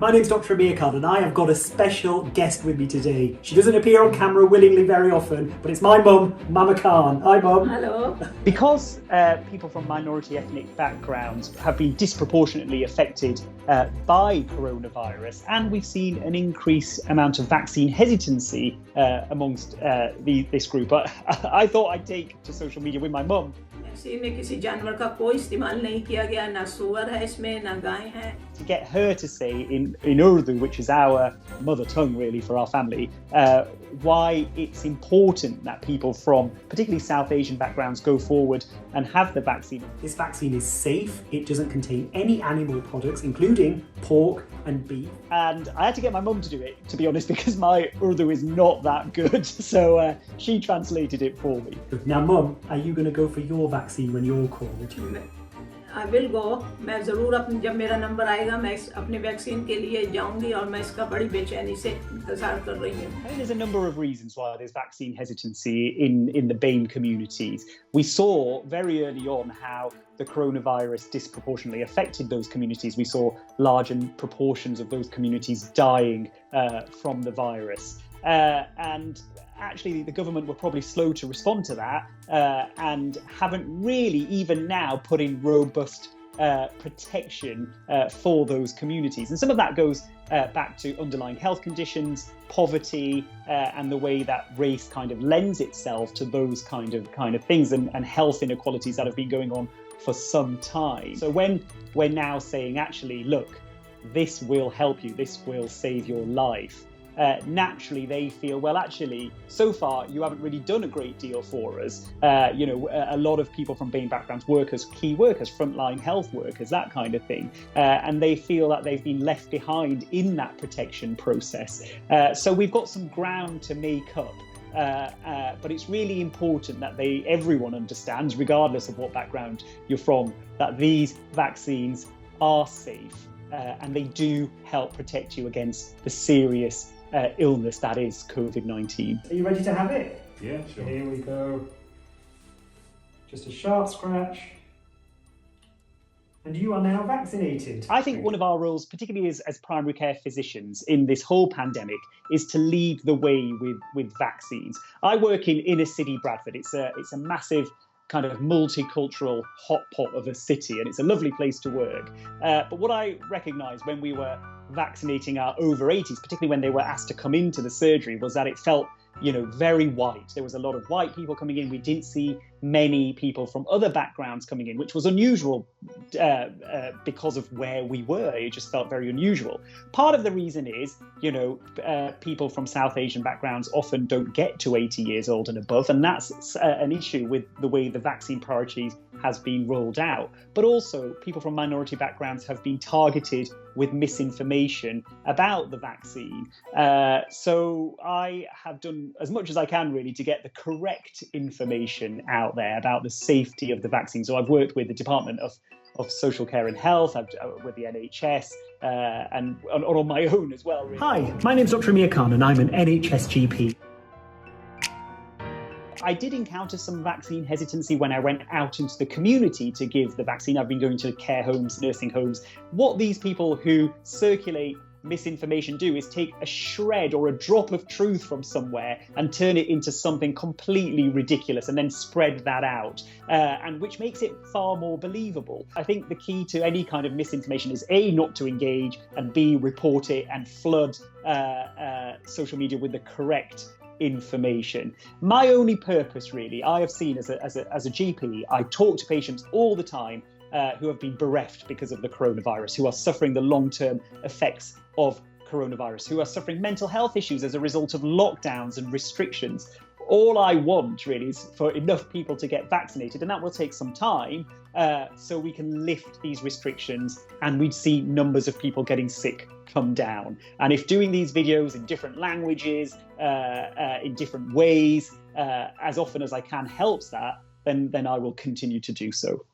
my name's Dr Amir Khan and I have got a special guest with me today. She doesn't appear on camera willingly very often, but it's my mum, Mama Khan. Hi Mum. Hello. Because people from minority ethnic backgrounds have been disproportionately affected by coronavirus, and we've seen an increased amount of vaccine hesitancy amongst this group, I thought I'd take to social media with my mum. में किसी जानवर का कोई इस्तेमाल नहीं किया गया, ना सूअर है इसमें, ना गाय है. To get her to say in Urdu, which is our mother tongue really for our family, why it's important that people from particularly South Asian backgrounds go forward and have the vaccine. This vaccine is safe. It doesn't contain any animal products, including pork and beef. And I had to get my mum to do it, to be honest, because my Urdu is not that good. So she translated it for me. Now, Mum, are you going to go for your vaccine when you're called? I will go. मैं ज़रूर जब मेरा number आएगा मैं अपने vaccine के लिए जाऊंगी और मैं इसका बड़ी बेचैनी से इंतजार कर रही हूँ. There's a number of reasons why there's vaccine hesitancy in the BAME communities. We saw very early on how the coronavirus disproportionately affected those communities. We saw large proportions of those communities dying from the virus. And actually the government were probably slow to respond to that and haven't really even now put in robust protection for those communities. And some of that goes back to underlying health conditions, poverty, and the way that race kind of lends itself to those kind of things and health inequalities that have been going on for some time. So when we're now saying, actually, look, this will help you, this will save your life, naturally they feel, well, actually, so far you haven't really done a great deal for us. A lot of people from BAME backgrounds, workers, key workers, frontline health workers, that kind of thing. And they feel that they've been left behind in that protection process. So we've got some ground to make up. But it's really important that everyone understands, regardless of what background you're from, that these vaccines are safe and they do help protect you against the serious illness that is COVID-19. Are you ready to have it? Yeah, sure. Here we go. Just a sharp scratch. And you are now vaccinated. I think one of our roles, particularly as primary care physicians in this whole pandemic, is to lead the way with vaccines. I work in inner city Bradford. It's a massive kind of multicultural hot pot of a city, and it's a lovely place to work. But what I recognised when we were vaccinating our over 80s, particularly when they were asked to come into the surgery, was that it felt, very white. There was a lot of white people coming in. We didn't see many people from other backgrounds coming in, which was unusual because of where we were. It just felt very unusual. Part of the reason is, people from South Asian backgrounds often don't get to 80 years old and above, and that's an issue with the way the vaccine priorities has been rolled out. But also, people from minority backgrounds have been targeted with misinformation about the vaccine. So I have done as much as I can really to get the correct information out there about the safety of the vaccine. So I've worked with the Department of Social Care and Health, with the NHS, and on my own as well. Really. Hi, my name's Dr Amir Khan and I'm an NHS GP. I did encounter some vaccine hesitancy when I went out into the community to give the vaccine. I've been going to care homes, nursing homes. What these people who circulate misinformation do is take a shred or a drop of truth from somewhere and turn it into something completely ridiculous and then spread that out, and which makes it far more believable. I think the key to any kind of misinformation is A, not to engage, and B, report it and flood social media with the correct information. My only purpose really, I have seen as a GP, I talk to patients all the time who have been bereft because of the coronavirus, who are suffering the long-term effects of coronavirus, who are suffering mental health issues as a result of lockdowns and restrictions. All I want really is for enough people to get vaccinated, and that will take some time, so we can lift these restrictions and we'd see numbers of people getting sick come down. And if doing these videos in different languages, in different ways, as often as I can helps that, then I will continue to do so.